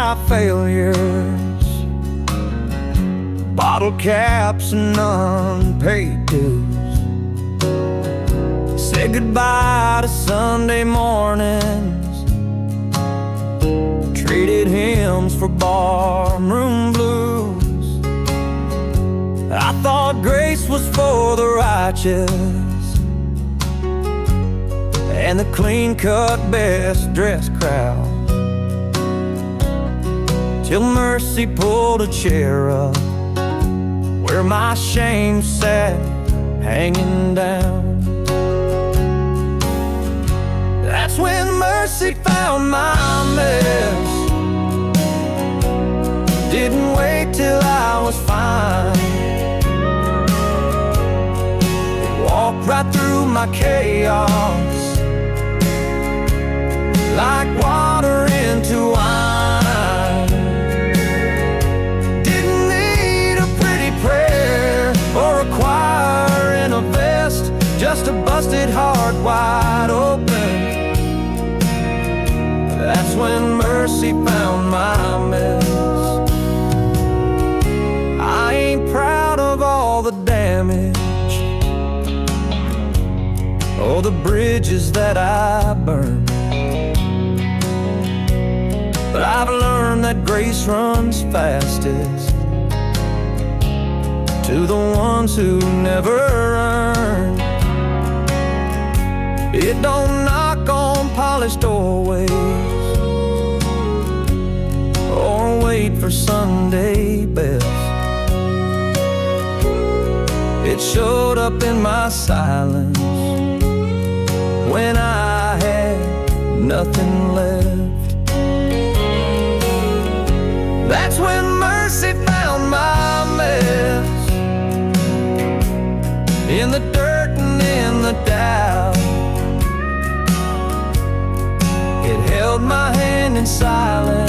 my failures, bottle caps and unpaid dues. Said goodbye to Sunday mornings, traded hymns for barroom blues. I thought grace was for the righteous and the clean-cut, best-dressed crowd, till mercy pulled a chair up where my shame sat hanging down. That's when mercy found my mess. Didn't wait till I was fine. It walked right through my chaos like water into wine. Didn't need a pretty prayer or a choir in a vest, just a busted heart wide open. That's when mercy found my mess. I ain't proud of all the damage or the bridges that I burned, but I've learned that grace runs fastest to the ones who never earned. It don't knock on polished doorways or wait for Sunday best. It showed up in my silence when I had nothing left. That's when mercy found my mess, in the dirt and in the doubt. It held my hand in silence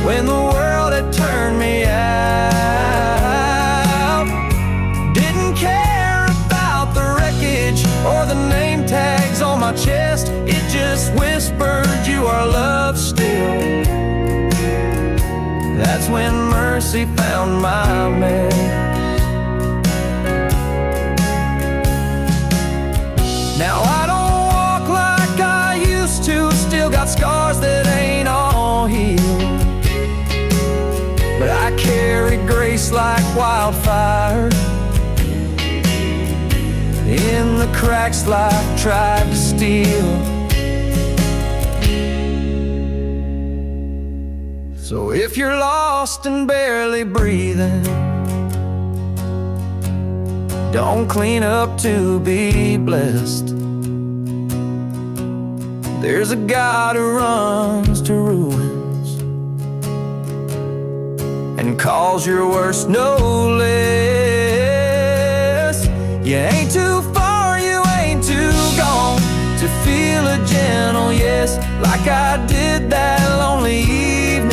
when the world had turned me out. Didn't care about the wreckage or the name tags on my chest. It just whispered, you are loved still. That's when mercy found my mess. Now I don't walk like I used to, still got scars that ain't all healed, but I carry grace like wildfire in the cracks life tried to steal. So if you're lost and barely breathing, don't clean up to be blessed. There's a God who runs to ruins and calls your worst no less. You ain't too far, you ain't too gone to feel a gentle yes, like I did that lonely evening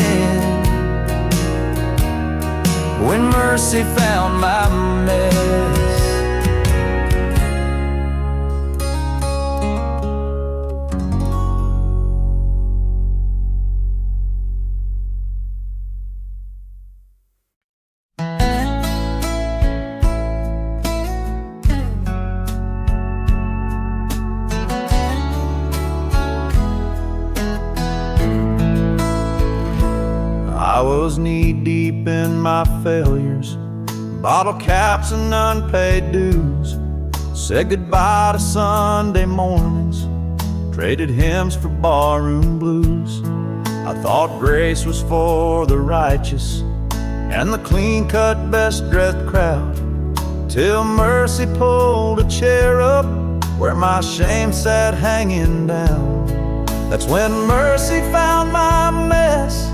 when mercy found my mess. I was knee-deep in my failures, bottle caps and unpaid dues. Said goodbye to Sunday mornings, traded hymns for barroom blues. I thought grace was for the righteous and the clean-cut, best-dressed crowd, till mercy pulled a chair up where my shame sat hanging down. That's when mercy found my mess.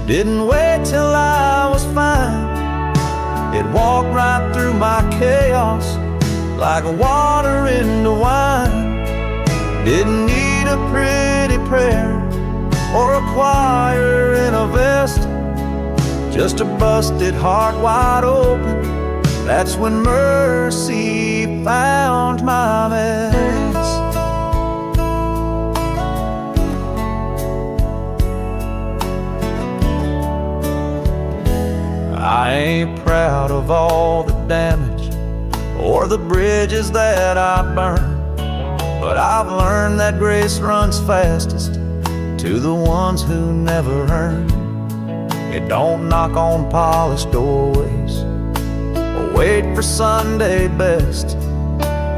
Didn't wait till I was fine. It walked right through my chaos like water into wine. Didn't need a pretty prayer or a choir in a vest, just a busted heart wide open. That's when mercy found my mess. I ain't proud of all the damage or the bridges that I burned, but I've learned that grace runs fastest to the ones who never earned. It don't knock on polished doorways or wait for Sunday best.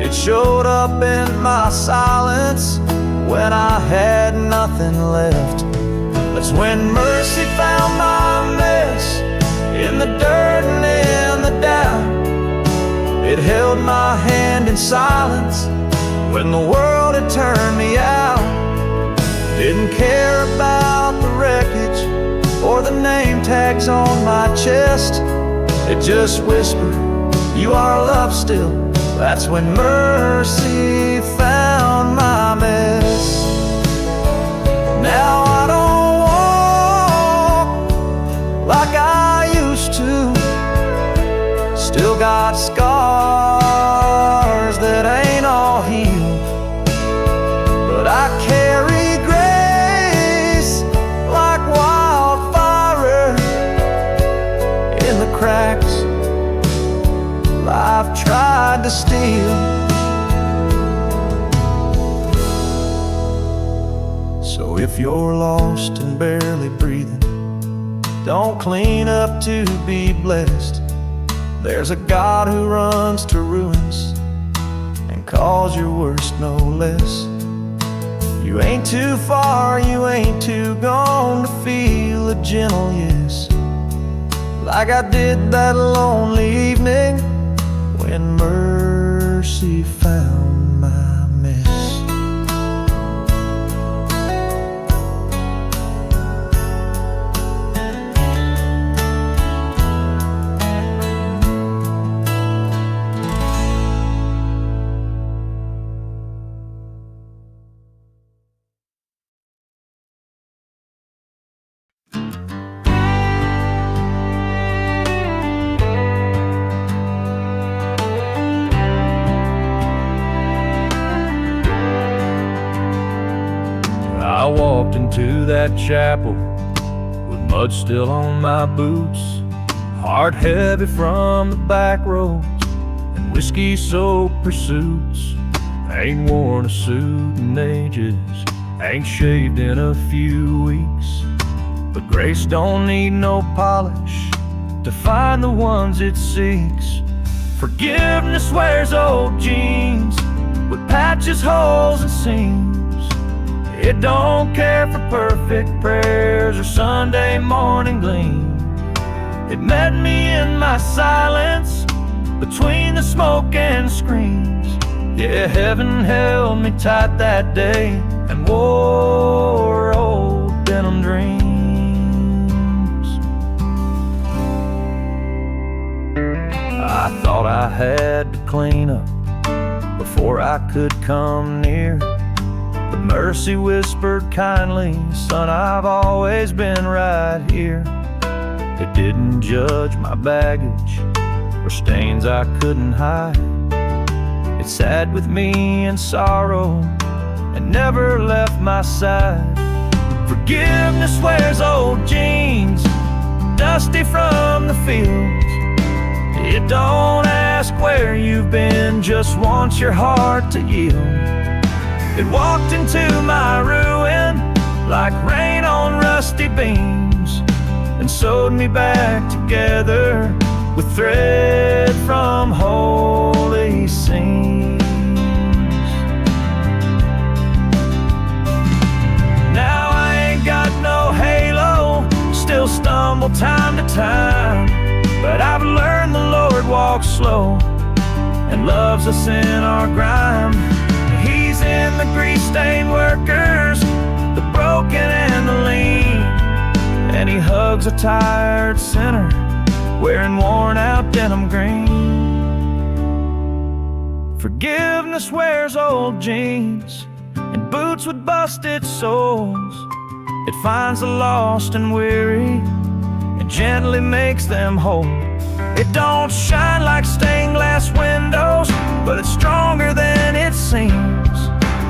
It showed up in my silence when I had nothing left. That's when mercy found my mess, in the dirt and in the doubt. It held my hand in silence when the world had turned me out. Didn't care about the wreckage or the name tags on my chest. It just whispered, "You are loved still." That's when mercy found my mess. Now I don't walk like I used to. Still got scars that ain't all healed, but I carry grace like wildfire in the cracks I've tried to steal. So if you're lost and barely breathing, don't clean up to be blessed. There's a God who runs to ruins and calls your worst no less. You ain't too far, you ain't too gone to feel a gentle yes, like I did that lonely evening when mercy found my mess. I walked into that chapel with mud still on my boots, heart heavy from the back roads and whiskey-soaked pursuits. Ain't worn a suit in ages, ain't shaved in a few weeks, but grace don't need no polish to find the ones it seeks. Forgiveness wears old jeans with patches, holes, and seams. It don't care for perfect prayers or Sunday morning gleam. It met me in my silence between the smoke and screams. Yeah, heaven held me tight that day and wore old denim dreams. I thought I had to clean up before I could come near, but mercy whispered kindly, "Son, I've always been right here." It didn't judge my baggage or stains I couldn't hide. It sat with me in sorrow and never left my side. Forgiveness wears old jeans, dusty from the fields. It don't ask where you've been, just wants your heart to yield. It walked into my ruin like rain on rusty beams and sewed me back together with thread from holy seams. Now I ain't got no halo, still stumble time to time, but I've learned the Lord walks slow and loves us in our grime. He's in the grease-stained workers, the broken and the lean, and he hugs a tired sinner wearing worn-out denim green. Forgiveness wears old jeans and boots with busted soles. It finds the lost and weary and gently makes them whole. It don't shine like stained glass windows, but it's stronger than it seems.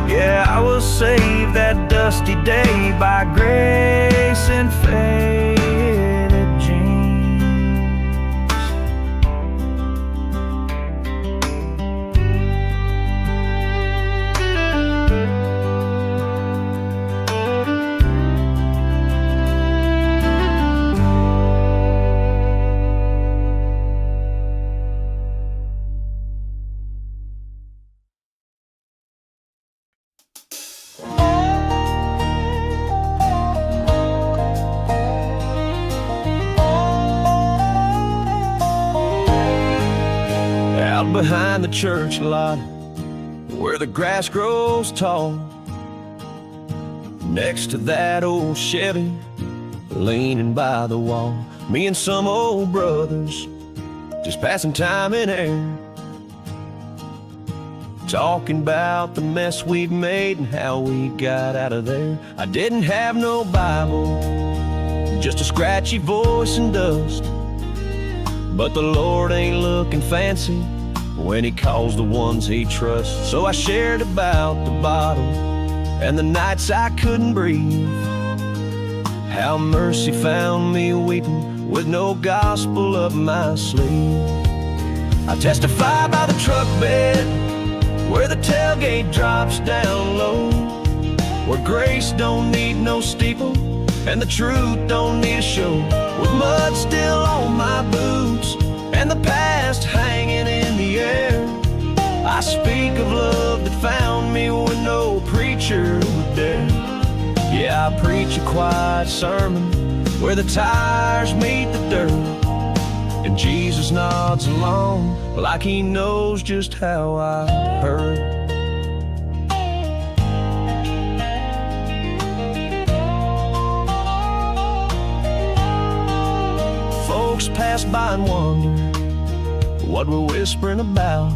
Yeah, I was saved that dusty day by grace and faded jeans. out behind the church lot where the grass grows tall, next to that old Chevy leaning by the wall. Me and some old brothers just passing time in air, talking about the mess we've made and how we got out of there. I didn't have no Bible, just a scratchy voice and dust, but the Lord ain't looking fancy when He calls the ones He trusts. So I shared about the bottle and the nights I couldn't breathe, how mercy found me weeping with no gospel up my sleeve. I testify by the truck bed where the tailgate drops down low, where grace don't need no steeple and the truth don't need a show, with mud still on my boots and the past hanging in the air. I speak of love that found me when no preacher would dare. Yeah, I preach a quiet sermon where the tires meet the dirt, and Jesus nods along like He knows just how I hurt. Folks pass by and wonder what we're whispering about,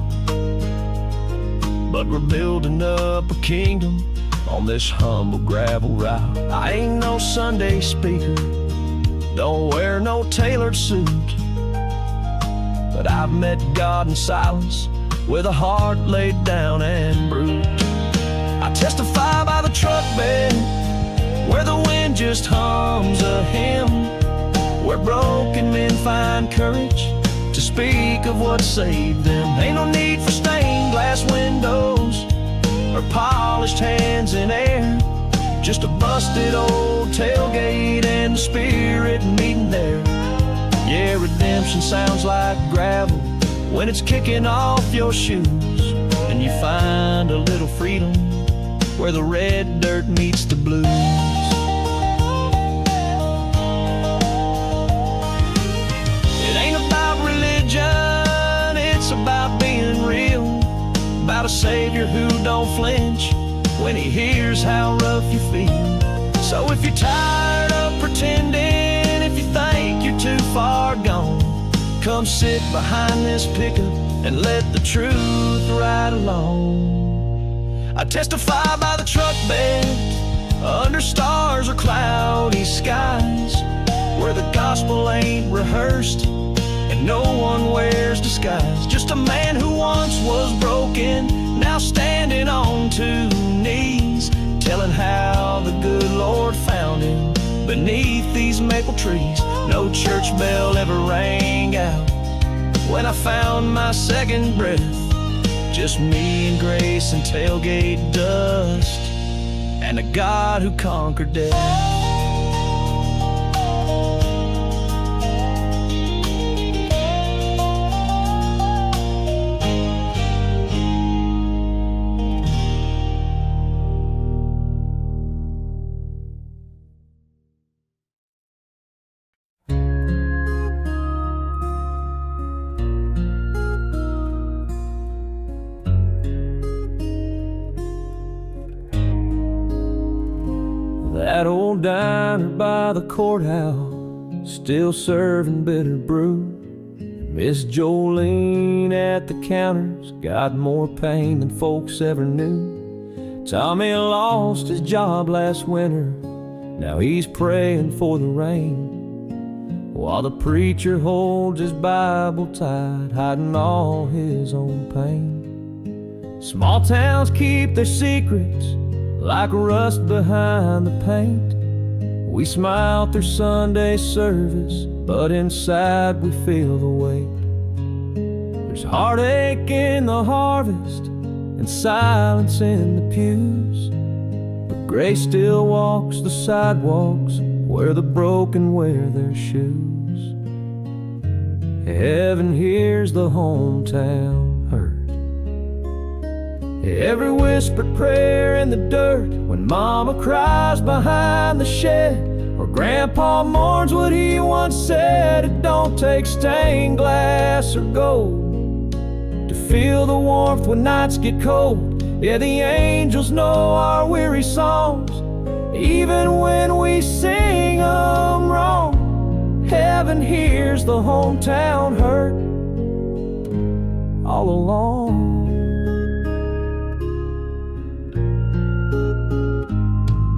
but we're building up a kingdom on this humble gravel route. I ain't no Sunday speaker, don't wear no tailored suit, but I've met God in silence with a heart laid down and bruised. I testify by the truck bed where the wind just hums a hymn, where broken men find courage to speak of what saved them. Ain't no need for stained glass windows or polished hands in air, just a busted old tailgate and the Spirit meeting there. Yeah, redemption sounds like gravel when it's kicking off your shoes, and you find a little freedom where the red dirt meets the blues. It ain't about religion, it's about being real, about a Savior who don't flinch when He hears how rough you feel. So if you're tired of pretending, if you think you're too far gone, come sit behind this pickup and let the truth ride along. I testify by the truck bed under stars or cloudy skies, where the gospel ain't rehearsed and no one wears disguise. Just a man who once was broken, now standing on 2 knees, telling how the good Lord found him beneath these maple trees. No church bell ever rang out when I found my second breath, just me and grace and tailgate dust, and a God who conquered death. That old diner by the courthouse, still serving bitter brew. Miss Jolene at the counters got more pain than folks ever knew. Tommy lost his job last winter, now he's praying for the rain, while the preacher holds his Bible tight, hiding all his own pain. Small towns keep their secrets like rust behind the paint. We smile through Sunday service, but inside we feel the weight. There's heartache in the harvest and silence in the pews, but grace still walks the sidewalks where the broken wear their shoes. Heaven hears the hometown hurt, every whispered prayer in the dirt, when mama cries behind the shed, or grandpa mourns what he once said. It don't take stained glass or gold to feel the warmth when nights get cold. Yeah, the angels know our weary songs, even when we sing 'em wrong. Heaven hears the hometown hurt all along.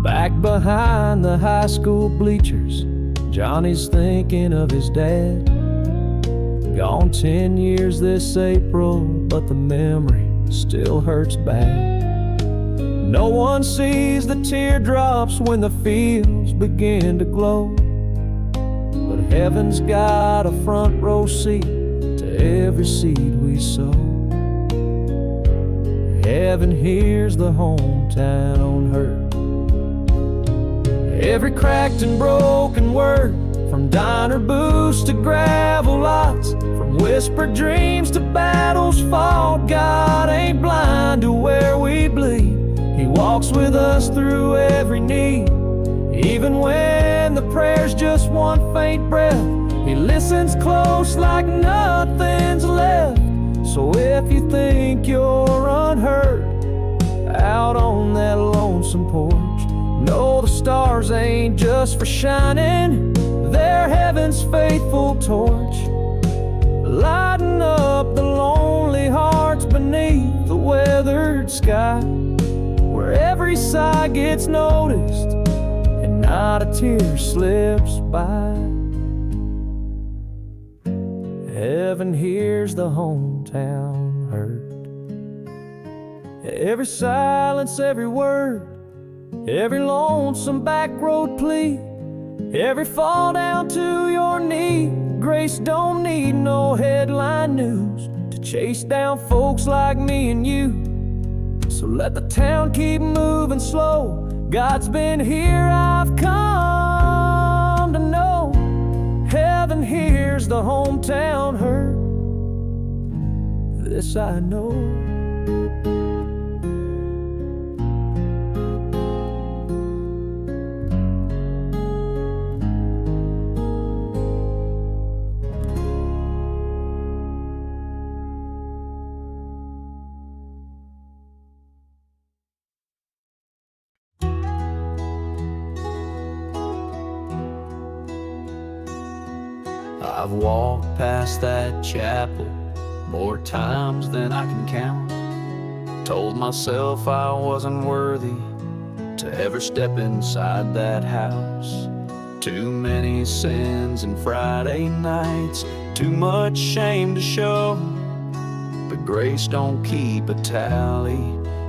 Back behind the high school bleachers, Johnny's thinking of his dad. Gone 10 years this April, but the memory still hurts bad. No one sees the teardrops when the fields begin to glow, but heaven's got a front row seat to every seed we sow. Heaven hears the hometown hurt. Every cracked and broken word, from diner booths to gravel lots, from whispered dreams to battles fought. God ain't blind to where we bleed. He walks with us through every need. Even when the prayer's just one faint breath, He listens close like nothing's left. So if you think you're unheard out on that lonesome porch, know the stars ain't just for shining. They're heaven's faithful torch, lighting up the lonely hearts beneath the weathered sky, where every sigh gets noticed and not a tear slips by. Heaven hears the hometown hurt. Every silence, every word, every lonesome back road plea, every fall down to your knee. Grace don't need no headline news to chase down folks like me and you. So let the town keep moving slow. God's been here, I've come to know. Heaven hears the hometown hurt. This I know. I've walked past that chapel more times than I can count. Told myself I wasn't worthy to ever step inside that house. Too many sins and Friday nights, too much shame to show. But grace don't keep a tally,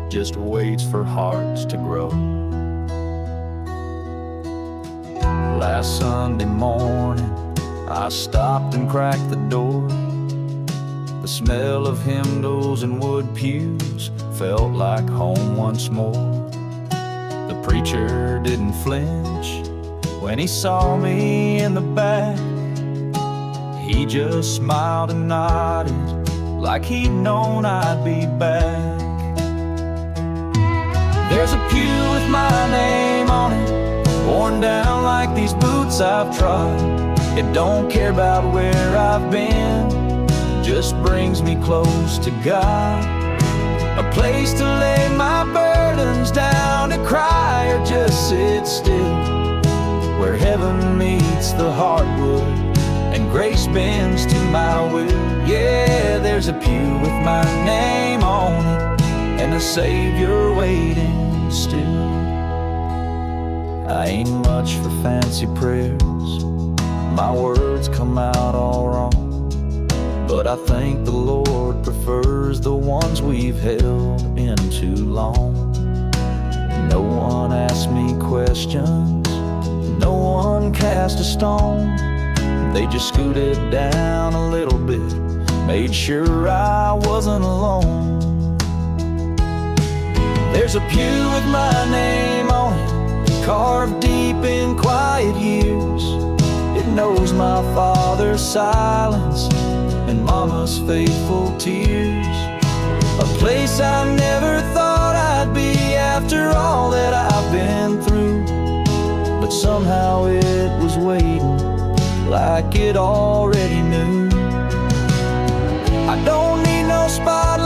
just waits for hearts to grow. Last Sunday morning, I stopped and cracked the door. The smell of hymnals and wood pews felt like home once more. The preacher didn't flinch when he saw me in the back. He just smiled and nodded like he'd known I'd be back. There's a pew with my name on it, worn down like these boots I've trod. It don't care about where I've been, just brings me close to God. A place to lay my burdens down, to cry or just sit still, where heaven meets the hardwood and grace bends to my will. Yeah, there's a pew with my name on it and a Savior waiting still. I ain't much for fancy prayers, my words come out all wrong, but I think the Lord prefers the ones we've held in too long. No one asked me questions, no one cast a stone. They just scooted down a little bit, made sure I wasn't alone. There's a pew with my name on it, carved deep in quiet years. It knows my father's silence and mama's faithful tears. A place I never thought I'd be after all that I've been through, but somehow it was waiting like it already knew. I don't need no spotlight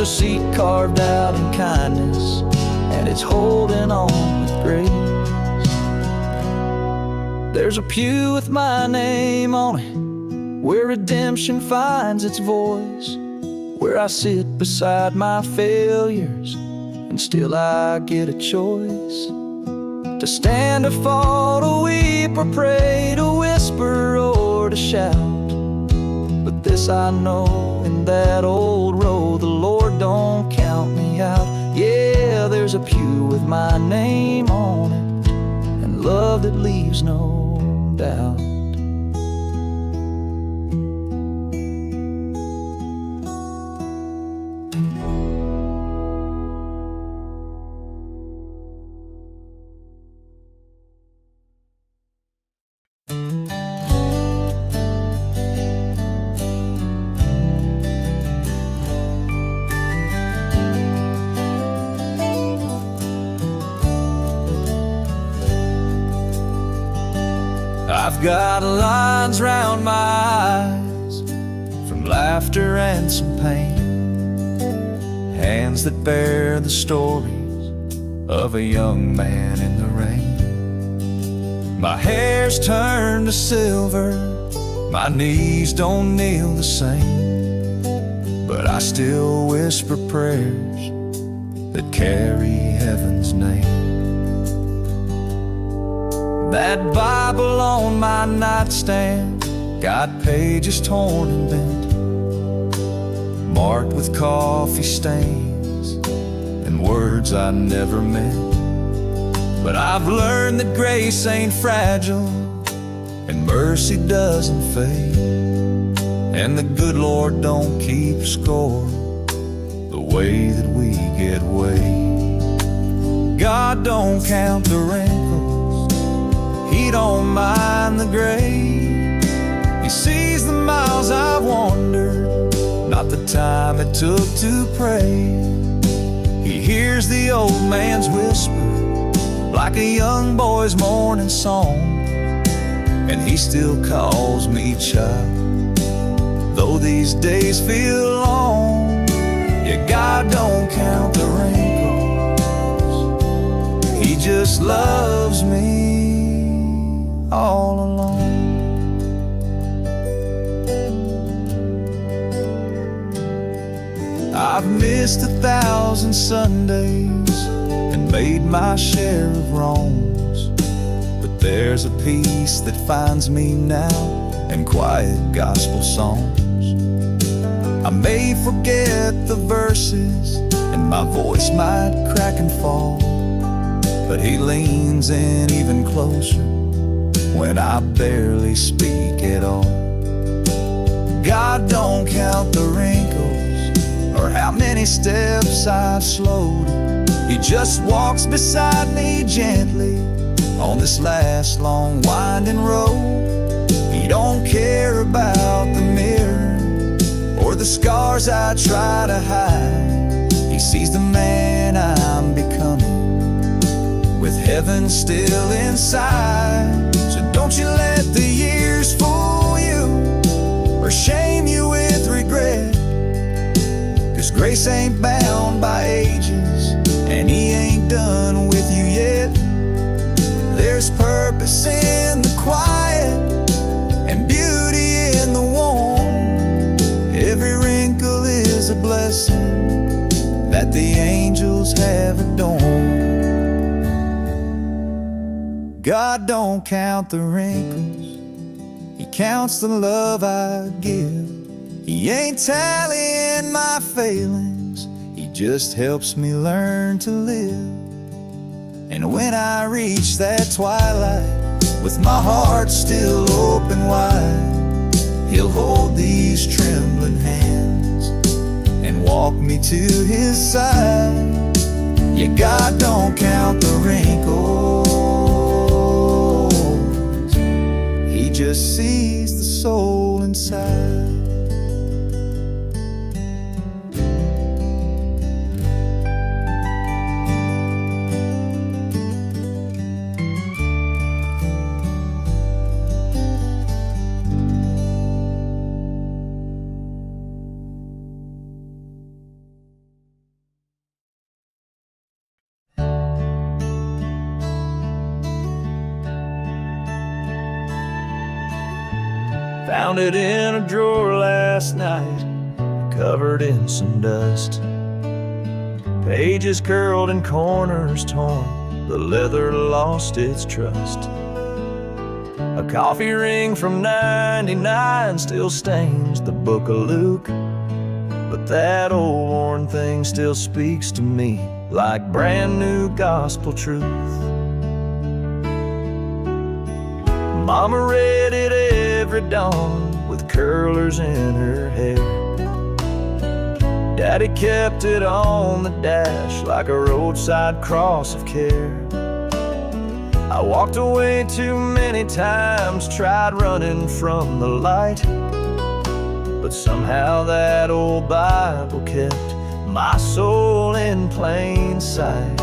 a seat carved out in kindness, and it's holding on with grace. There's a pew with my name on it, where redemption finds its voice, where I sit beside my failures, and still I get a choice. To stand or fall, to weep or pray, to whisper or to shout. But this I know, in that old road, the Lord don't count me out. Yeah, there's a pew with my name on it, and love that leaves no doubt. I've got lines round my eyes from laughter and some pain, hands that bear the stories of a young man in the rain. My hair's turned to silver, my knees don't kneel the same, but I still whisper prayers that carry heaven's name. That Bible on my nightstand got pages torn and bent, marked with coffee stains and words I never meant. But I've learned that grace ain't fragile and mercy doesn't fade, and the good Lord don't keep score the way that we get weighed. God don't count the wrinkles, He don't mind the gray. He sees the miles I've wandered, not the time it took to pray. He hears the old man's whisper like a young boy's morning song, and He still calls me child, though these days feel long. Yeah, God don't count the wrinkles, He just loves me all alone. I've missed 1,000 Sundays and made my share of wrongs, but there's a peace that finds me now in quiet gospel songs. I may forget the verses and my voice might crack and fall, but He leans in even closer when I barely speak at all. God don't count the wrinkles or how many steps I've slowed. He just walks beside me gently on this last long winding road. He don't care about the mirror or the scars I try to hide. He sees the man I'm becoming, with heaven still inside. So don't you let the years fool you or shame you with regret, 'cause grace ain't bound by ages and He ain't done with you yet. There's purpose in the quiet and beauty in the warm. Every wrinkle is a blessing that the angels have adorned. God don't count the wrinkles, He counts the love I give. He ain't tallying my failings, He just helps me learn to live. And when I reach that twilight, with my heart still open wide, He'll hold these trembling hands and walk me to His side. Yeah, God don't count the wrinkles, He just sees the soul inside. Found it in a drawer last night, covered in some dust. Pages curled and corners torn, the leather lost its trust. A coffee ring from '99 still stains the book of Luke, but that old worn thing still speaks to me like brand new gospel truth. Mama read it every dawn with curlers in her hair. Daddy kept it on the dash like a roadside cross of care. I walked away too many times, tried running from the light, but somehow that old Bible kept my soul in plain sight.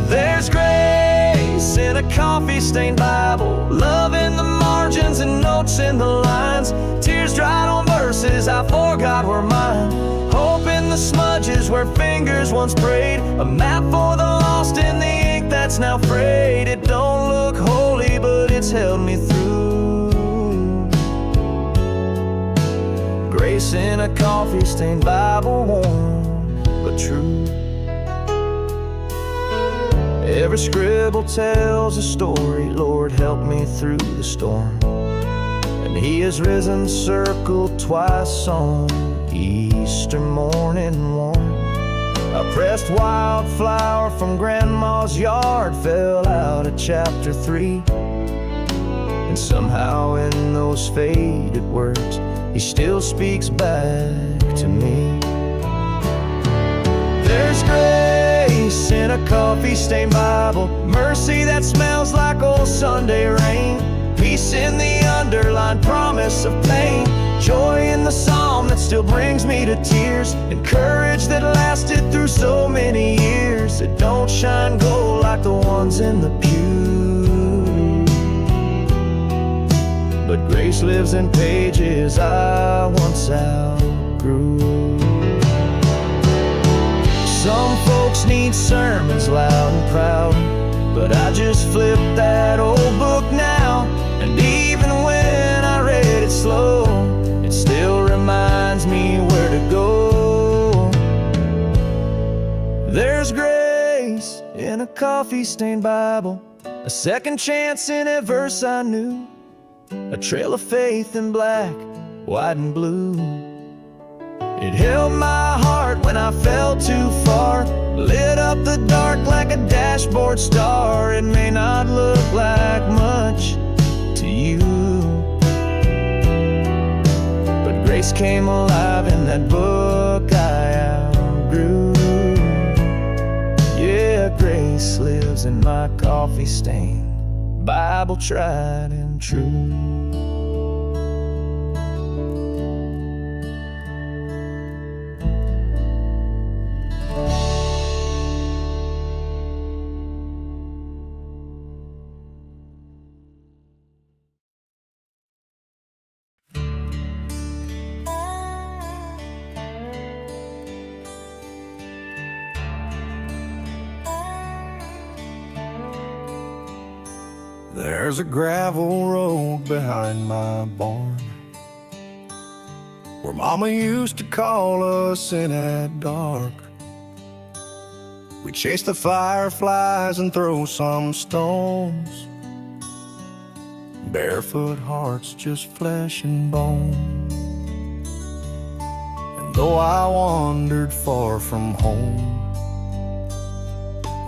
There's grace in a coffee-stained Bible, love in the margins and notes in the lines, tears dried on verses I forgot were mine, hope in the smudges where fingers once prayed, a map for the lost in the ink that's now frayed. It don't look holy, but it's held me through. Grace in a coffee-stained Bible, warm but true. Every scribble tells a story, Lord, help me through the storm. And He has risen, circled twice on Easter morning warm. A pressed wildflower from Grandma's yard fell out of chapter 3. And somehow in those faded words, He still speaks back to me. There's grace in a coffee-stained Bible, mercy that smells like old Sunday rain, peace in the underlined promise of pain, joy in the psalm that still brings me to tears, and courage that lasted through so many years. It don't shine gold like the ones in the pew, but grace lives in pages I once outgrew. Some folks need sermons loud and proud, but I just flip that old book now, and even when I read it slow, it still reminds me where to go. There's grace in a coffee-stained Bible, a second chance in a verse I knew, a trail of faith in black, white and blue. It held my heart when I fell too far, lit up the dark like a dashboard star. It may not look like much to you, but grace came alive in that book I outgrew. Yeah, grace lives in my coffee-stained Bible, tried and true. There's a gravel road behind my barn, where Mama used to call us in at dark. We chase the fireflies and throw some stones, barefoot hearts, just flesh and bone. And though I wandered far from home,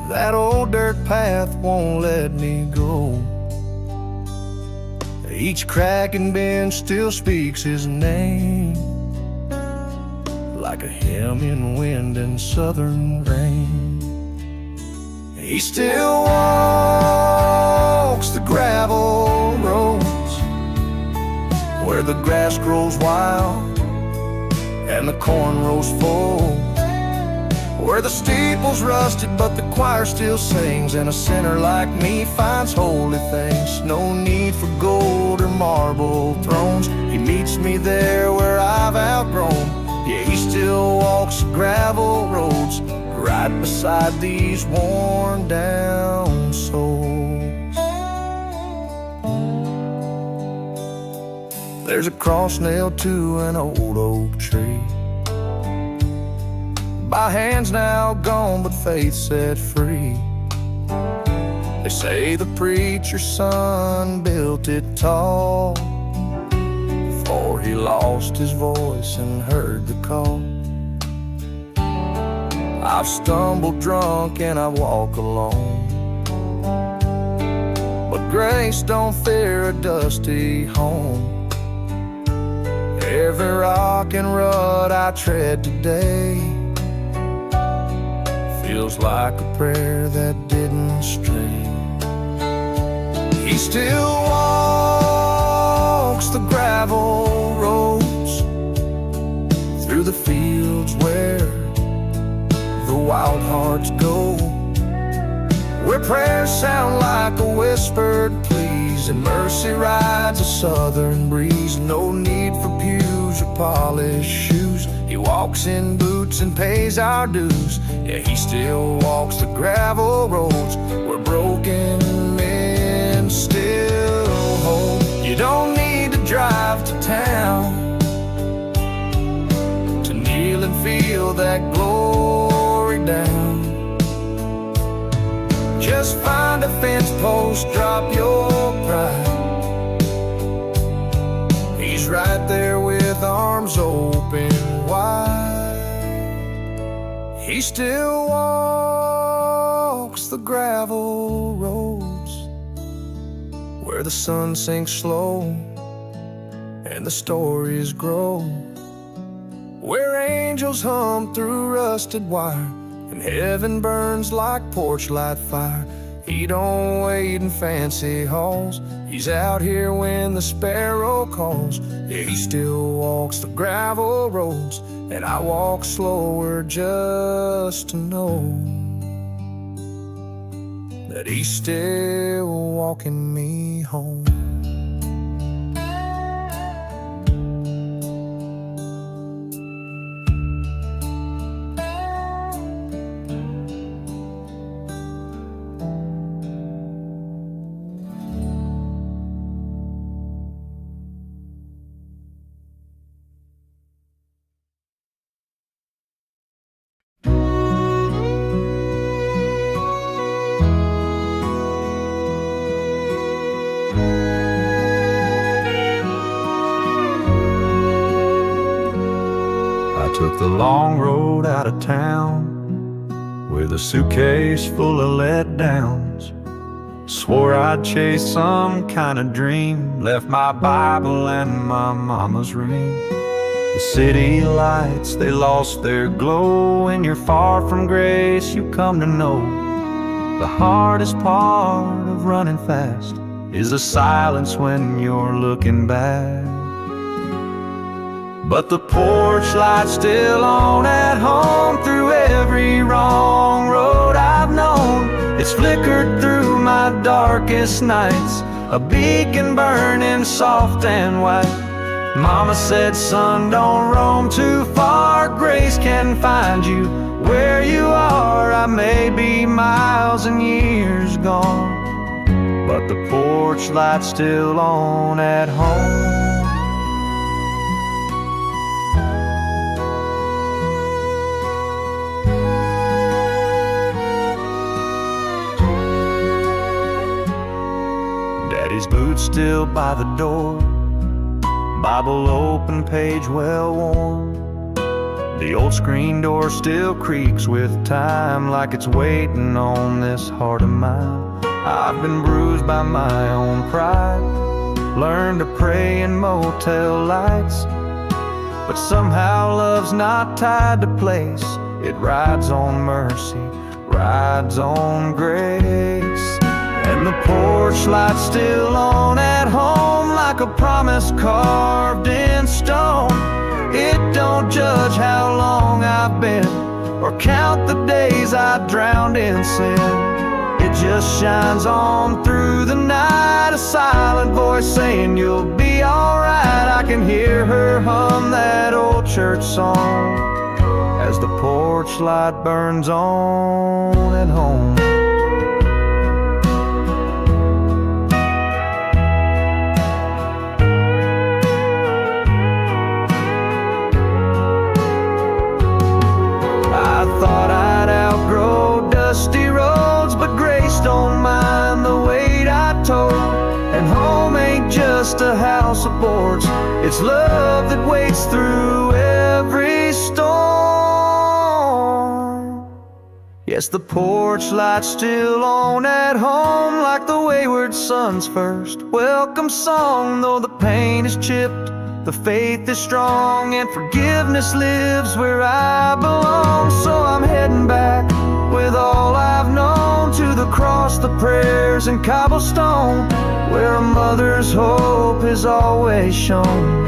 that old dirt path won't let me go. Each crack and bend still speaks His name, like a hymn in wind and southern rain. He still walks the gravel roads, where the grass grows wild and the corn rows full, where the steeple's rusted but the choir still sings, and a sinner like me finds holy things. No need for gold or marble thrones, He meets me there where I've outgrown. Yeah, He still walks the gravel roads right beside these worn down souls. There's a cross nailed to an old oak tree, by hands now gone but faith set free. They say the preacher's son built it tall, before he lost his voice and heard the call. I've stumbled drunk and I walk alone, but grace don't fear a dusty home. Every rock and rut I tread today feels like a prayer that didn't stray. He still walks the gravel roads through the fields where the wild hearts go, where prayers sound like a whispered please, and mercy rides a southern breeze. No need for pews or polished shoes. He walks in boots and pays our dues. Yeah, he still walks the gravel roads where broken men still hold. You don't need to drive to town to kneel and feel that glory down. Just find a fence post, drop your pride. He's right there with arms open wide. He still walks the gravel roads where the sun sinks slow and the stories grow, where angels hum through rusted wire and heaven burns like porch light fire. He don't wait in fancy halls, he's out here when the sparrow calls. Yeah, he still walks the gravel roads, and I walk slower just to know that he's still walking me home. Took the long road out of town with a suitcase full of letdowns. Swore I'd chase some kind of dream, left my Bible and my mama's ring. The city lights, they lost their glow. When you're far from grace, you come to know the hardest part of running fast is the silence when you're looking back. But the porch light's still on at home through every wrong road I've known. It's flickered through my darkest nights, a beacon burning soft and white. Mama said, son, don't roam too far. Grace can find you where you are. I may be miles and years gone, but the porch light's still on at home. Daddy's boots still by the door, Bible open, page well worn. The old screen door still creaks with time, like it's waiting on this heart of mine. I've been bruised by my own pride, learned to pray in motel lights, but somehow love's not tied to place. It rides on mercy, rides on grace. And the porch light's still on at home, like a promise carved in stone. It don't judge how long I've been, or count the days I drowned in sin. It just shines on through the night, a silent voice saying you'll be alright. I can hear her hum that old church song as the porch light burns on at home. house of boards. It's love that waits through every storm. Yes, the porch light's still on at home, like the wayward son's first welcome song. Though the paint is chipped, the faith is strong, and forgiveness lives where I belong. So I'm heading back with all I've known, to the cross, the prayers, and cobblestone, where a mother's hope is always shown.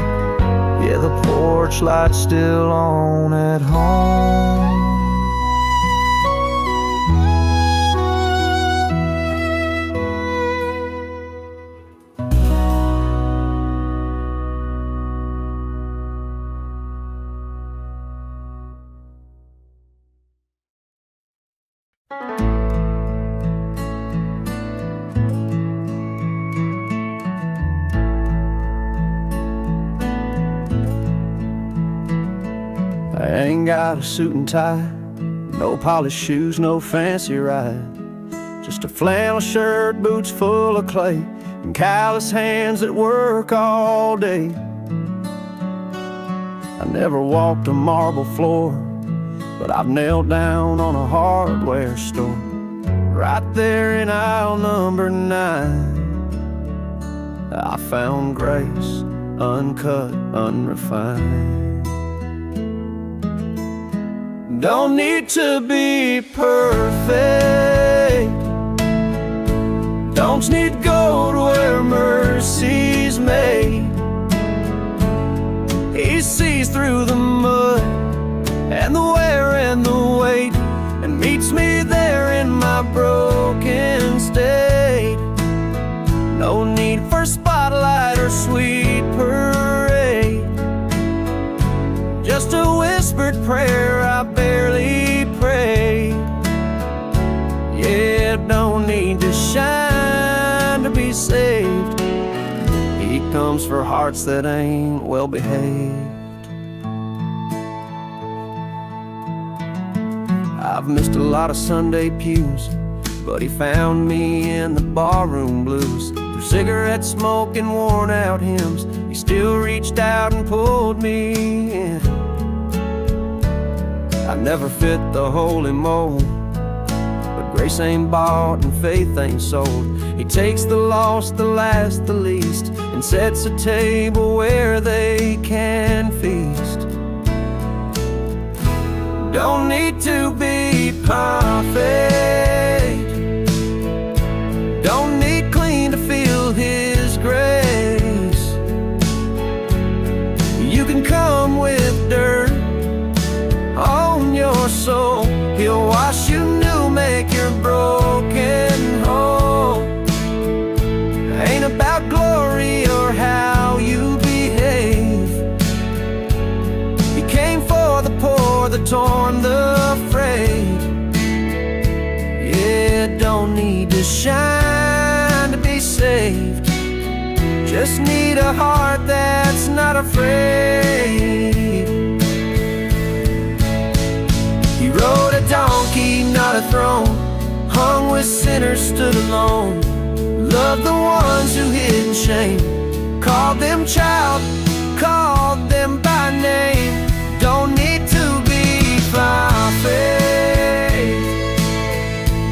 Yeah, the porch light's still on at home. I ain't got a suit and tie, no polished shoes, no fancy ride. Just a flannel shirt, boots full of clay, and callous hands that work all day. I never walked a marble floor, but I've knelt down on a hardware store, right there in aisle number 9. I found grace, uncut, unrefined. Don't need to be perfect, don't need gold where mercy's made. He sees through the mud and the wear and the weight, and meets me there in my broken state. No need for spotlight or sweet parade, just a whispered prayer I barely prayed. Yeah, don't need to shine to be saved. He comes for hearts that ain't well behaved. I've missed a lot of Sunday pews, but he found me in the barroom blues. Through cigarette smoke and worn out hymns, he still reached out and pulled me in. I never fit the holy mold, but grace ain't bought and faith ain't sold. He takes the lost, the last, the least, and sets a table where they can feast. Don't need to be perfect, don't need clean to feel His grace. You can come with dirt on your soul, He'll wash you new, make your broken whole. Ain't about glory or how you behave. He came for the poor, the torn, the frayed. Yeah, don't need to shine to be saved, just need a heart that's not afraid. He rode a donkey, not a throne, hung with sinners, stood alone. Loved the ones who hid in shame, called them child, called them by name. Don't need to be perfect,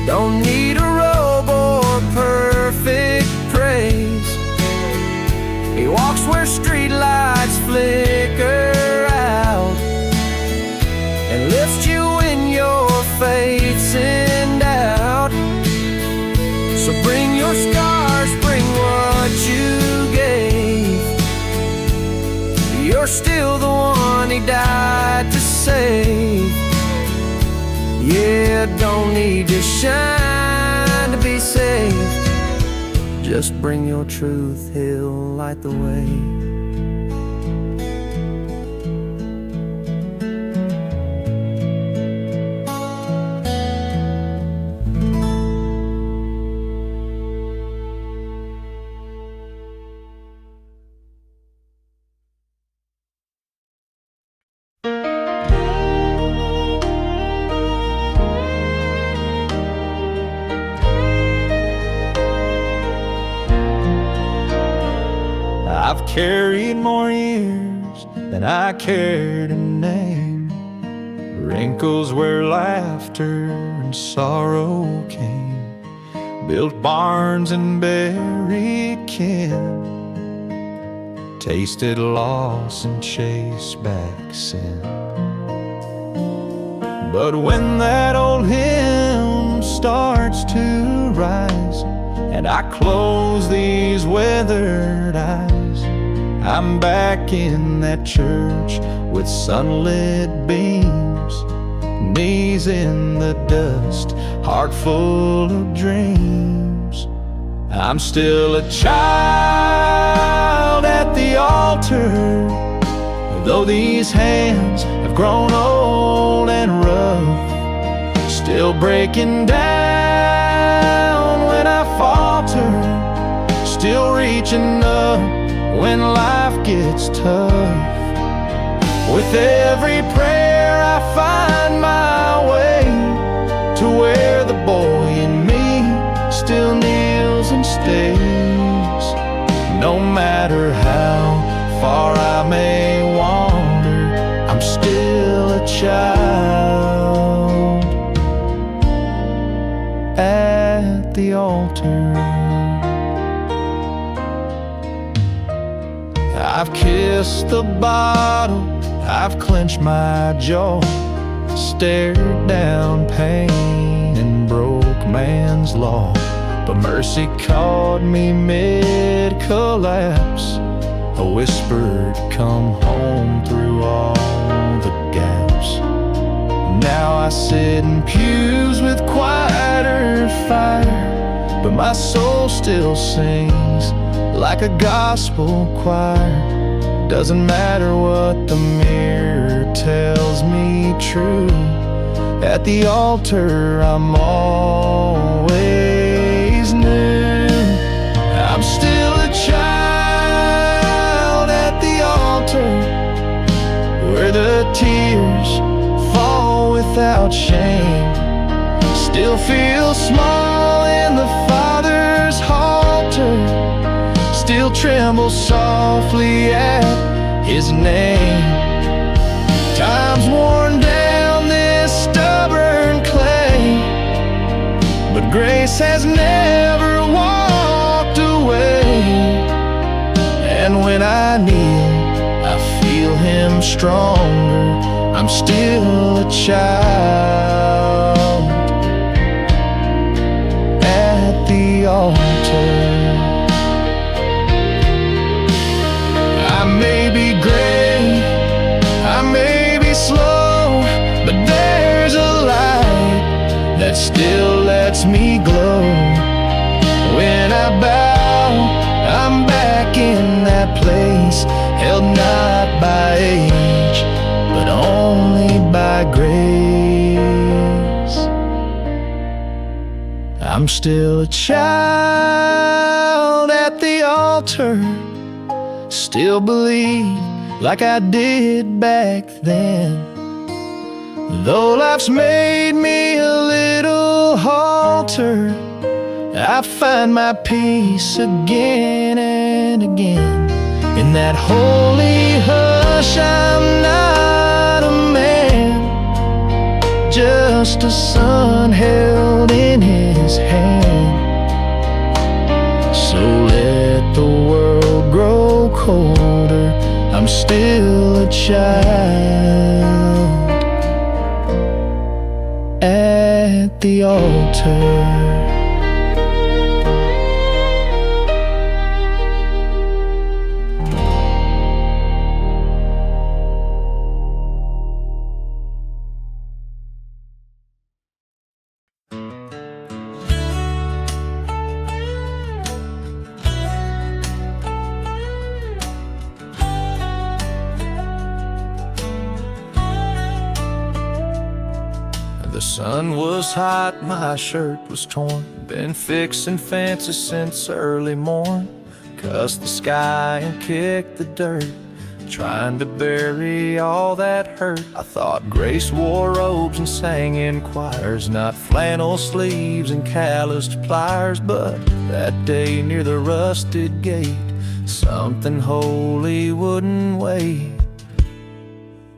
don't need a robe or perfect praise. He walks where street lights flicker out, and lifts you when your faith's in doubt. So bring your scars, bring what you gave. You're still the one He died to save. Yeah, don't need to shine to be saved, just bring your truth, He'll light the way. I've carried more years than I care to name, wrinkles where laughter and sorrow came, built barns and buried kin, tasted loss and chased back sin. But when that old hymn starts to rise and I close these weathered eyes, I'm back in that church with sunlit beams, knees in the dust, heart full of dreams. I'm still a child at the altar, though these hands have grown old and rough, still breaking down when I falter, still reaching up when life gets tough. With every prayer I find my way to where the boy in me still kneels and stays. No matter how far I may wander, I'm still a child at the altar. I've kissed the bottle, I've clenched my jaw, stared down pain and broke man's law. But mercy caught me mid-collapse, a whispered come home through all the gaps. Now I sit in pews with quieter fire, but my soul still sings like a gospel choir. Doesn't matter what the mirror tells me true, at the altar I'm always new. I'm still a child at the altar, where the tears fall without shame, still feel small in the Father's halter, still tremble softly at His name. Time's worn down this stubborn clay, but grace has never walked away. And when I kneel, I feel Him stronger. I'm still a child at the altar. I may be gray, I may be slow, but there's a light that still lets me glow. When I bow, I'm back in that place, held not by age, but only by grace. I'm still a child at the altar, still believe like I did back then. Though life's made me a little halter, I find my peace again and again. In that holy hush, I'm not a man, just a son held in His hand. So let the world grow colder, I'm still a child at the altar. The sun was hot, my shirt was torn, been fixing fences since early morn. Cussed the sky and kicked the dirt, trying to bury all that hurt. I thought grace wore robes and sang in choirs, not flannel sleeves and calloused pliers. But that day near the rusted gate, something holy wouldn't wait.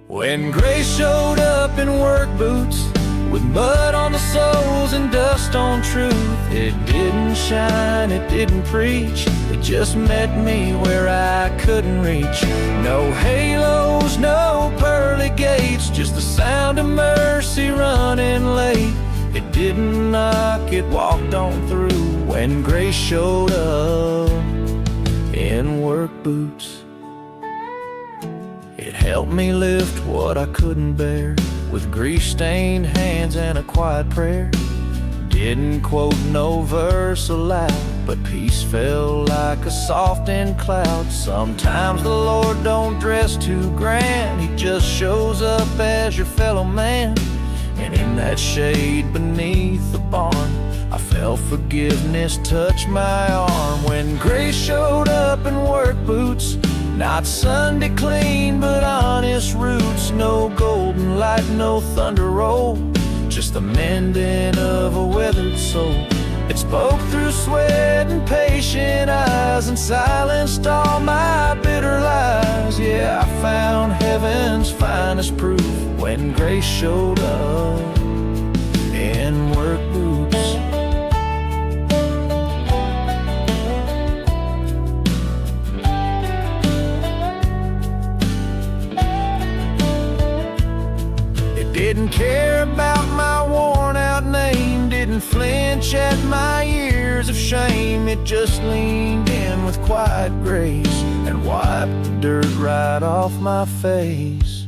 When grace showed up in work boots, with mud on the soles and dust on truth, it didn't shine, it didn't preach, it just met me where I couldn't reach. No halos, no pearly gates, just the sound of mercy running late. It didn't knock, it walked on through when grace showed up in work boots. It helped me lift what I couldn't bear, with grief-stained hands and a quiet prayer. Didn't quote no verse aloud, but peace fell like a softened cloud. Sometimes the Lord don't dress too grand, He just shows up as your fellow man. And in that shade beneath the barn, I felt forgiveness touch my arm. When grace showed up in work boots, not Sunday clean, but honest roots. No golden light, no thunder roll, just the mending of a weathered soul. It spoke through sweat and patient eyes, and silenced all my bitter lies. Yeah, I found heaven's finest proof when grace showed up in work boots. Didn't care about my worn out name, didn't flinch at my years of shame. It just leaned in with quiet grace and wiped the dirt right off my face.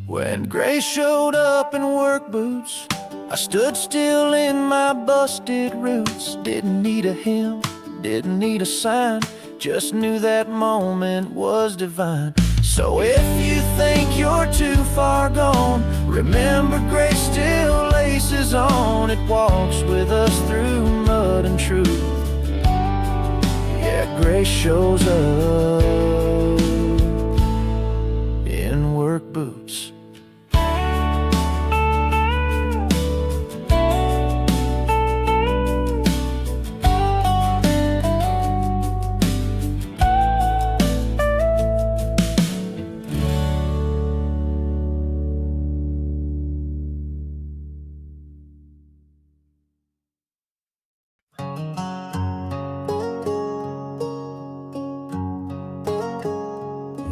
When grace showed up in work boots, I stood still in my busted roots. Didn't need a hymn, didn't need a sign, just knew that moment was divine. So if you think you're too far gone, remember grace still laces on. It walks with us through mud and truth. Yeah, grace shows up in work boots.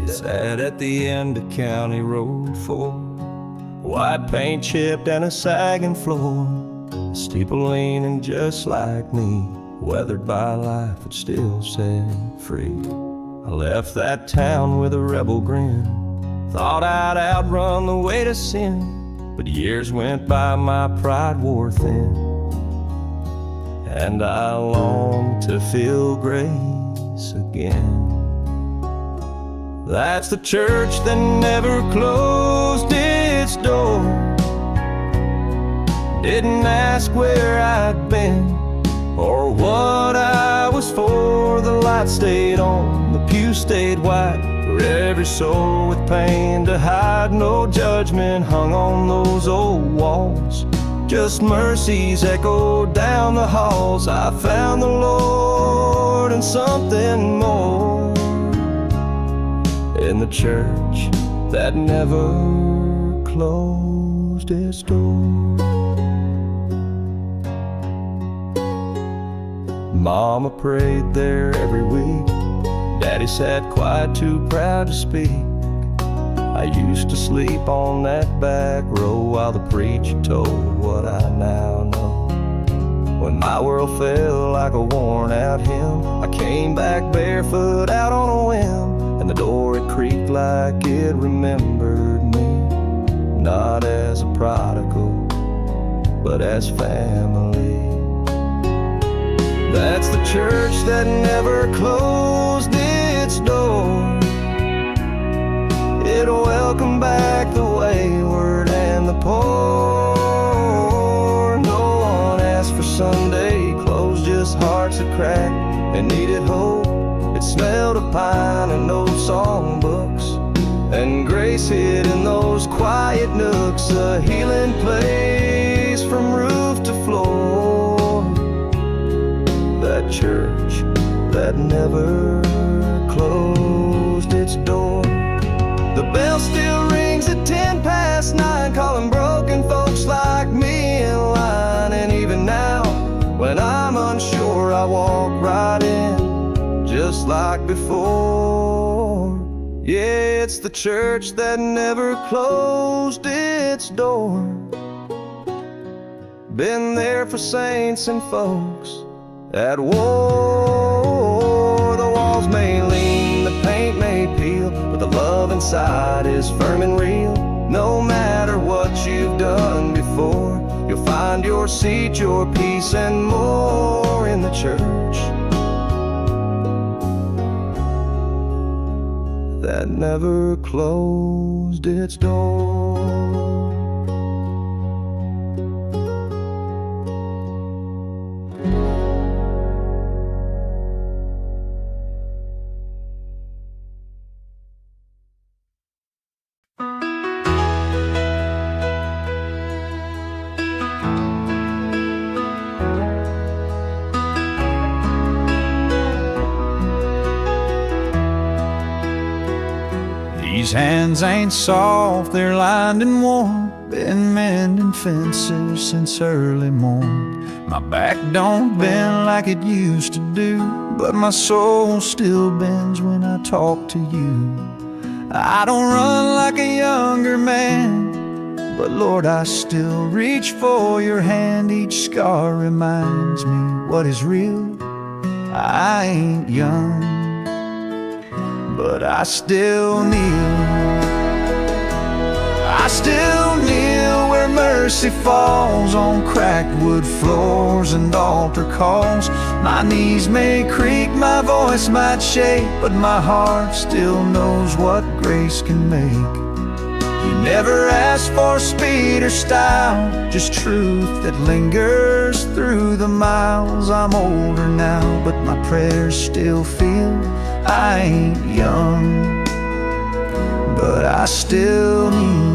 Sat at the end of County Road 4, white paint chipped and a sagging floor, a steeple leaning just like me, weathered by life but still set free. I left that town with a rebel grin, thought I'd outrun the weight of sin, but years went by, my pride wore thin, and I longed to feel grace again. That's the church that never closed its door. Didn't ask where I'd been or what I was for. The light stayed on, the pew stayed white, for every soul with pain to hide. No judgment hung on those old walls, just mercies echoed down the halls. I found the Lord and something more in the church that never closed its door. Mama prayed there every week, Daddy sat quiet, too proud to speak. I used to sleep on that back row while the preacher told what I now know. When my world felt like a worn out hymn, I came back barefoot out on a whim, and the door it creaked like it remembered me, not as a prodigal, but as family. That's the church that never closed its door. It'll welcome back the wayward and the poor. No one asked for Sunday clothes, just hearts that cracked and needed hope. It smelled of pine and old songbooks, and grace hid in those quiet nooks, a healing place from roof to floor. That church that never like before. Yeah, it's the church that never closed its door. Been there for saints and folks at war. The walls may lean, the paint may peel, but the love inside is firm and real. No matter what you've done before, you'll find your seat, your peace, and more in the church that never closed its door. These hands ain't soft, they're lined and warm. Been mending fences since early morn. My back don't bend like it used to do, but my soul still bends when I talk to you. I don't run like a younger man, but Lord, I still reach for your hand. Each scar reminds me what is real. I ain't young, but I still kneel. I still kneel where mercy falls, on cracked wood floors and altar calls. My knees may creak, my voice might shake, but my heart still knows what grace can make. You never asked for speed or style, just truth that lingers through the miles. I'm older now, but my prayers still feel. I ain't young, but I still kneel.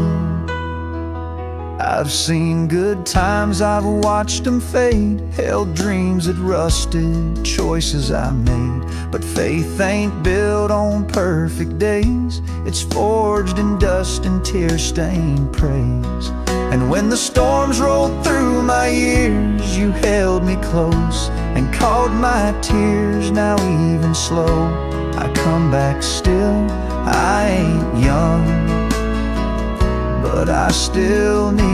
I've seen good times, I've watched them fade, held dreams that rusted, choices I made. But faith ain't built on perfect days, it's forged in dust and tear-stained praise. And when the storms rolled through my years, you held me close and called my tears. Now even slow, I come back still. I ain't young, but I still kneel.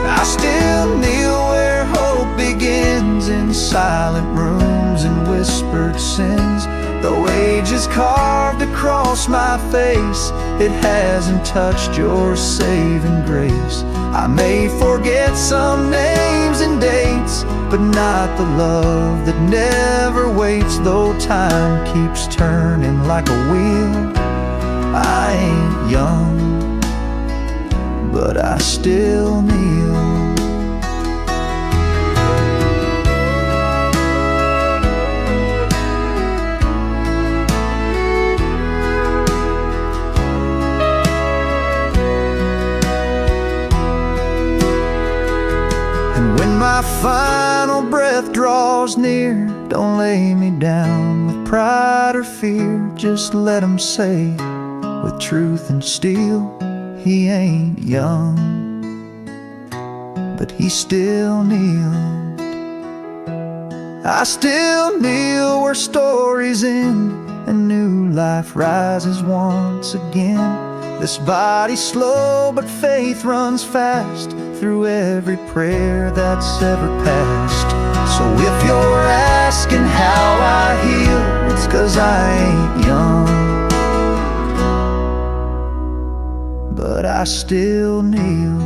I still kneel where hope begins, in silent rooms and whispered sins. Though age is carved across my face, it hasn't touched your saving grace. I may forget some names and dates, but not the love that never waits. Though time keeps turning like a wheel, I ain't young, but I still kneel. And when my final breath draws near, don't lay me down with pride or fear. Just let 'em say with truth and steel, he ain't young, but he still kneeled. I still kneel where stories end and new life rises once again. This body's slow, but faith runs fast through every prayer that's ever passed. So if you're asking how I heal, it's 'cause I ain't young, but I still kneel.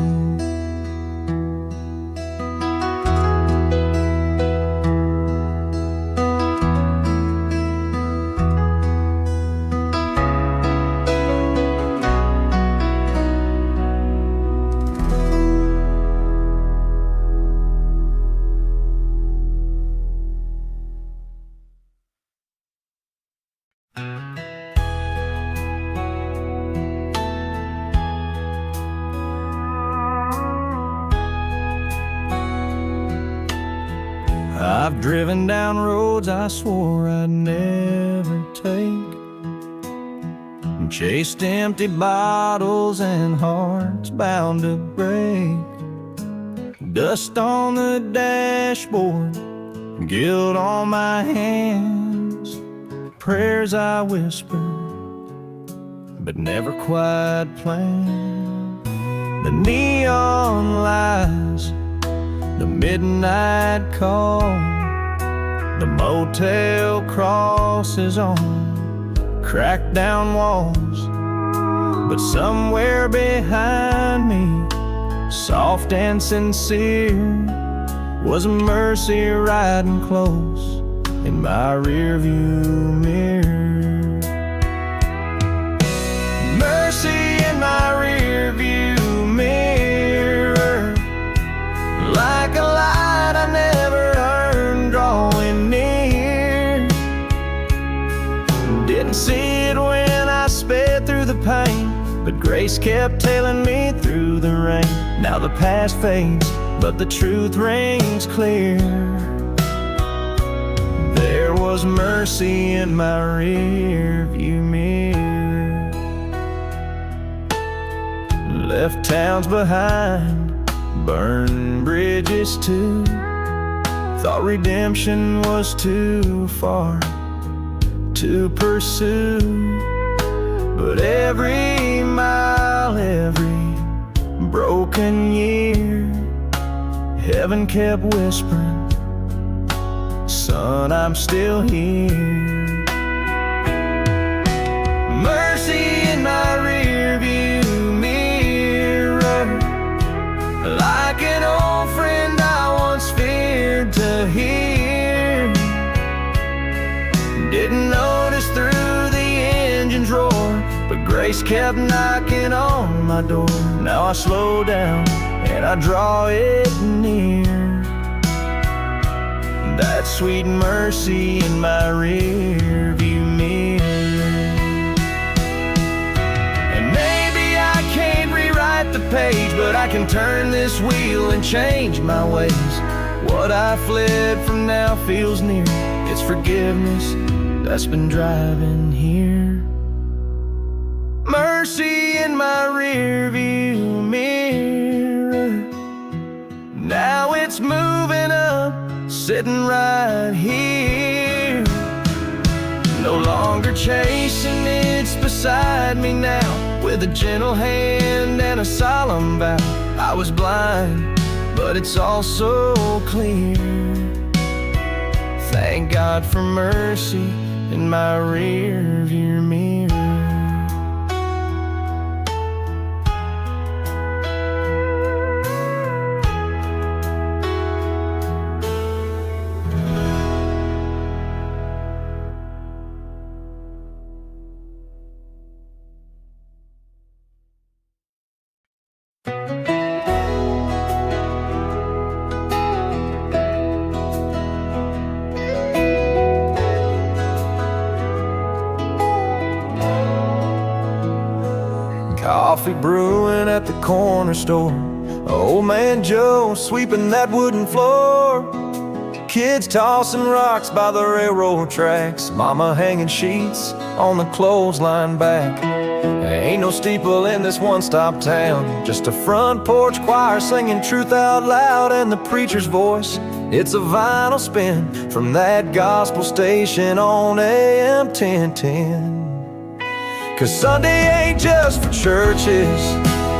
I've driven down roads I swore I'd never take, and chased empty bottles and hearts bound to break. Dust on the dashboard, guilt on my hands, prayers I whispered but never quite planned. The neon lights, the midnight call, the motel crosses on cracked down walls. But somewhere behind me, soft and sincere, was mercy riding close in my rearview mirror. Mercy in my rearview mirror, like a light I never earned drawing near. Didn't see it when I sped through the pain, but grace kept tailing me through the rain. Now the past fades, but the truth rings clear. There was mercy in my rearview mirror. Left towns behind, burned bridges too. Thought redemption was too far to pursue. But every mile, every broken year, heaven kept whispering, son, I'm still here. Mercy in my rearview mirror, like an old friend I once feared to hear. Didn't notice through the engine's roar, but grace kept knocking on my door. Now I slow down and I draw it near. That sweet mercy in my rearview mirror. And maybe I can't rewrite the page, but I can turn this wheel and change my ways. What I fled from now feels near. It's forgiveness that's been driving here. Mercy in my rearview mirror, now it's moving up, sitting right here. No longer chasing, it's beside me now, with a gentle hand and a solemn vow. I was blind, but it's all so clear. Thank God for mercy in my rearview mirror. Coffee brewing at the corner store, old man Joe sweeping that wooden floor, kids tossing rocks by the railroad tracks, mama hanging sheets on the clothesline back. Ain't no steeple in this one-stop town, just a front porch choir singing truth out loud, and the preacher's voice, it's a vinyl spin from that gospel station on AM 1010. 'Cause Sunday ain't just for churches,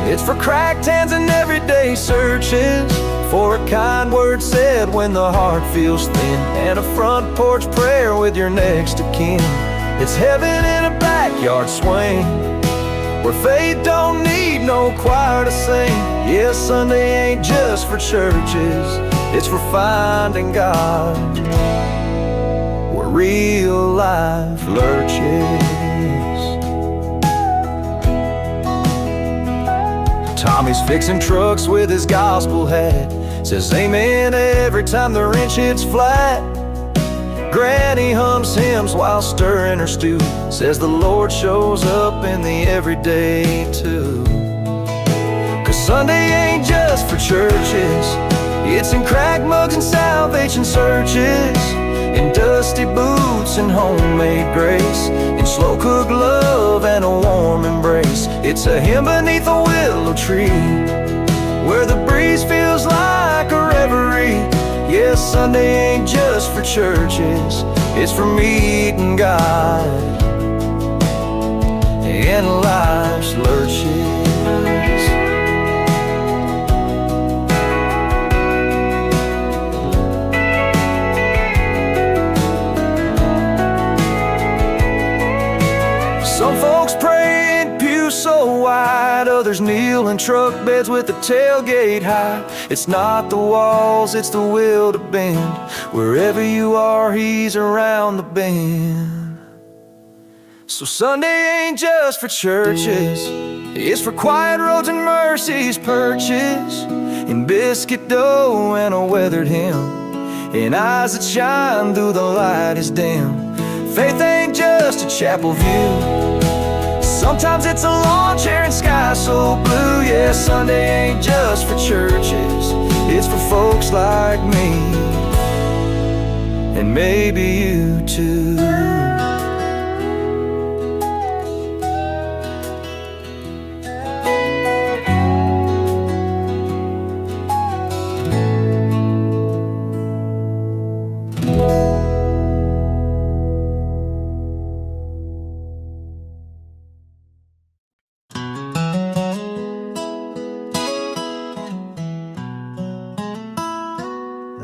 it's for cracked hands and everyday searches, for a kind word said when the heart feels thin, and a front porch prayer with your next of kin. It's heaven in a backyard swing, where faith don't need no choir to sing. Yeah, Sunday ain't just for churches, it's for finding God where real life lurches. Tommy's fixing trucks with his gospel hat, says amen every time the wrench hits flat. Granny hums hymns while stirring her stew, says the Lord shows up in the everyday too. 'Cause Sunday ain't just for churches, it's in crack mugs and salvation searches, in dusty boots and homemade grace, in slow-cooked love and a warm embrace. It's a hymn beneath a willow tree, where the breeze feels like a reverie. Yeah, Yes, Sunday ain't just for churches, it's for meeting God in life's lurches. Some folks pray in pews so wide, others kneel in truck beds with the tailgate high. It's not the walls, it's the will to bend. Wherever you are, He's around the bend. So Sunday ain't just for churches, it's for quiet roads and mercies purchased in biscuit dough and a weathered hymn, and eyes that shine through the light is dim. Faith ain't just a chapel view, sometimes it's a lawn chair and sky so blue. Yeah, Sunday ain't just for churches, it's for folks like me, and maybe you too.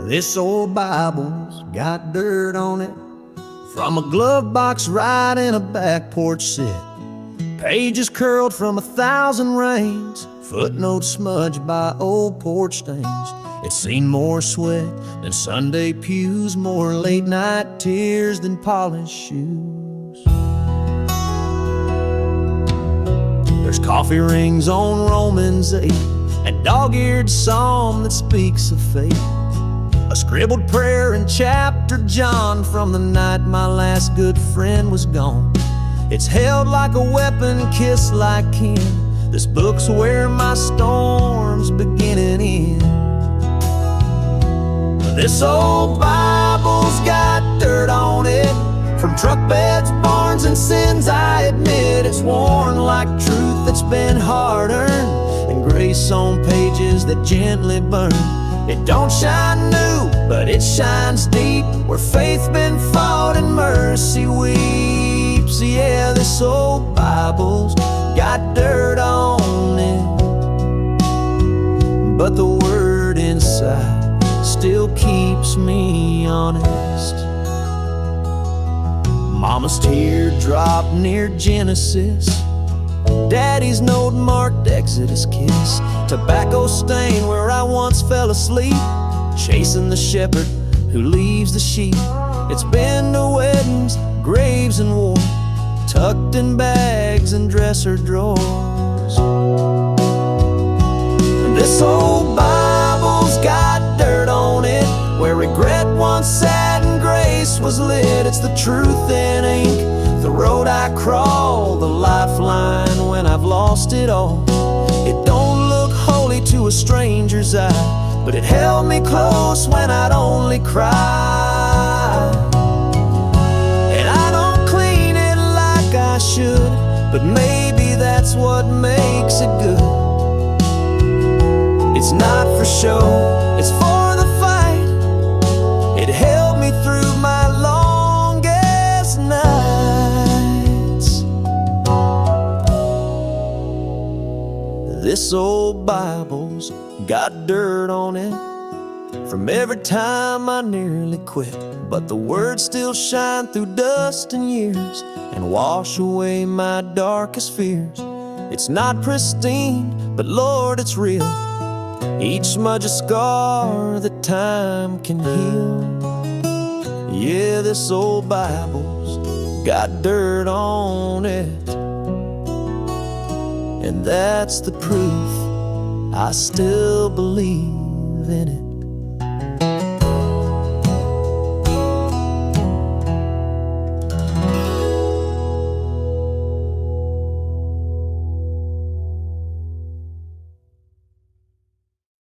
This old Bible's got dirt on it from a glove box right in a back porch sit. Pages curled from 1,000 rains, footnotes smudged by old porch stains. It's seen more sweat than Sunday pews, more late night tears than polished shoes. There's coffee rings on Romans 8, a dog-eared psalm that speaks of faith, a scribbled prayer in chapter John from the night my last good friend was gone. It's held like a weapon, kissed like kin. This book's where my storms begin and end. This old Bible's got dirt on it from truck beds, barns, and sins. I admit it's worn like truth that's been hard-earned, and grace on pages that gently burn. It don't shine new, but it shines deep, where faith's been fought and mercy weeps. Yeah, this old Bible's got dirt on it, but the word inside still keeps me honest. Mama's teardrop near Genesis, Daddy's note marked Exodus kiss, tobacco stain where I once fell asleep, chasing the shepherd who leaves the sheep. It's been to weddings, graves, and war, tucked in bags and dresser drawers. This old Bible's got dirt on it, where regret once sat and grace was lit. It's the truth in ink, the road I crawl, the lifeline when I've lost it all. It don't look holy to a stranger's eye, but it held me close when I'd only cry. And I don't clean it like I should, but maybe that's what makes it good. It's not for show, it's for the fight. It held me through my longest nights. This old Bible's got dirt on it from every time I nearly quit, but the words still shine through dust and years and wash away my darkest fears. It's not pristine, but Lord, it's real. Each smudge a scar that time can heal. Yeah, this old Bible's got dirt on it, and that's the proof I still believe in it.